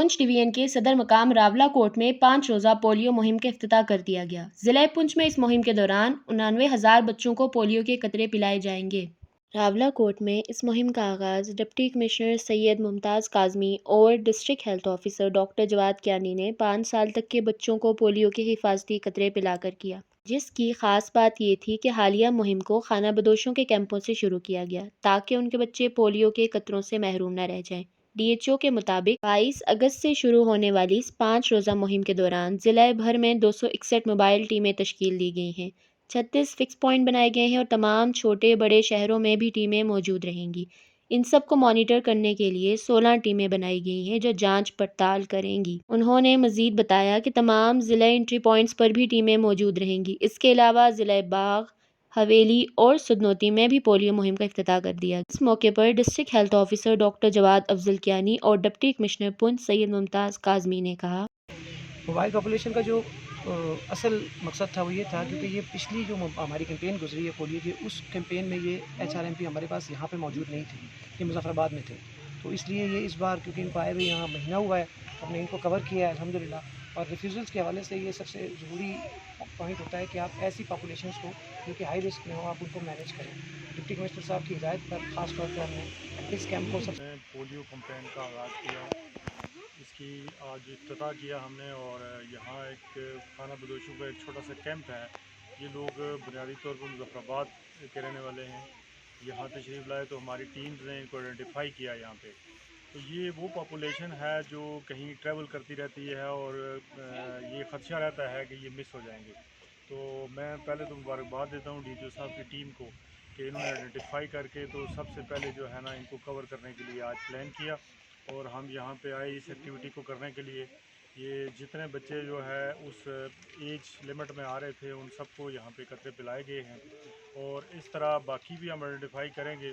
Poonch division के सदर मकाम रावला कोट में 5 रोज़ा पोलियो मुहिम का इफ्तिताह कर दिया गया। ज़िला पुंछ में इस मुहिम के दौरान 99,000 बच्चों को पोलियो के कतरे पिलाए जाएंगे। रावला कोट में इस मुहिम का आगाज़ डिप्टी कमिश्नर सैयद मुमताज़ काज़मी और district health officer doctor Jawad Kiani ने 5 साल तक के बच्चों को पोलियो के हिफाजती कतरे पिलाकर किया, जिसकी ख़ास बात ये थी कि हालिया मुहिम को खाना बदोशों के कैंपों से शुरू किया गया ताकि उनके बच्चे पोलियो के कतरों से महरूम न रह जाएं। DHO के मुताबिक 22 अगस्त से शुरू होने वाली इस 5 रोज़ा मुहिम के दौरान ज़िला भर में 261 मोबाइल टीमें तश्कील दी गई हैं, 36 फिक्स पॉइंट बनाए गए हैं और तमाम छोटे बड़े शहरों में भी टीमें मौजूद रहेंगी। इन सब को मॉनिटर करने के लिए 16 टीमें बनाई गई हैं जो जांच पड़ताल करेंगी। उन्होंने मज़ीद बताया कि तमाम ज़िला एंट्री पॉइंट्स पर भी टीमें मौजूद रहेंगी। इसके अलावा ज़िला बाग, हवेली और सुदनौती में भी पोलियो मुहिम का इफ्तिताह कर दिया। इस मौके पर district health officer doctor Jawad Afzal Kiani और डिप्टी कमिश्नर पुंछ सैयद मुमताज़ काज़मी ने कहा, मोबाइल पॉपुलेशन का जो असल मकसद था वो ये था, क्योंकि ये पिछली जो हमारी कैंपेन गुजरी है पोलियो की, उस कैंपेन में ये HRMP हमारे पास यहाँ पे मौजूद नहीं थे, ये मुजफ्फराबाद में थे। तो इसलिए ये इस बार क्योंकि इनको आए हुए यहाँ महीना हुआ है, हमने इनको कवर किया है अल्हम्दुलिल्लाह। और रिफ्यूज़ल्स के हवाले से ये सबसे ज़रूरी पॉइंट होता है कि आप ऐसी पॉपुलेशंस को जो कि हाई रिस्क में हो, आप उनको मैनेज करें। डिप्टी कमिश्नर साहब की हिदायत पर ख़ास तौर पर हमने इस कैंप को पोलियो कैंपेन का आगाज़ किया। इसकी आज इफ्तिताह किया हमने और यहाँ एक खाना बदोशों का एक छोटा सा कैंप है। ये लोग बुनियादी तौर पर मुजफ्फराबाद के रहने वाले हैं। यहाँ तशरीफ़ लाए तो हमारी टीम्स ने इनको आइडेंटिफाई किया यहाँ पे। तो ये वो पॉपुलेशन है जो कहीं ट्रैवल करती रहती है और ये ख़दशा रहता है कि ये मिस हो जाएंगे। तो मैं पहले तो मुबारकबाद देता हूँ DHO साहब की टीम को कि इन्होंने आइडेंटिफाई करके तो सबसे पहले जो है ना इनको कवर करने के लिए आज प्लान किया और हम यहाँ पे आए इस एक्टिविटी को करने के लिए। ये जितने बच्चे जो है उस एज लिमिट में आ रहे थे उन सबको यहाँ पे कतरे पिलाए गए हैं और इस तरह बाकी भी हम आइडेंटिफाई करेंगे।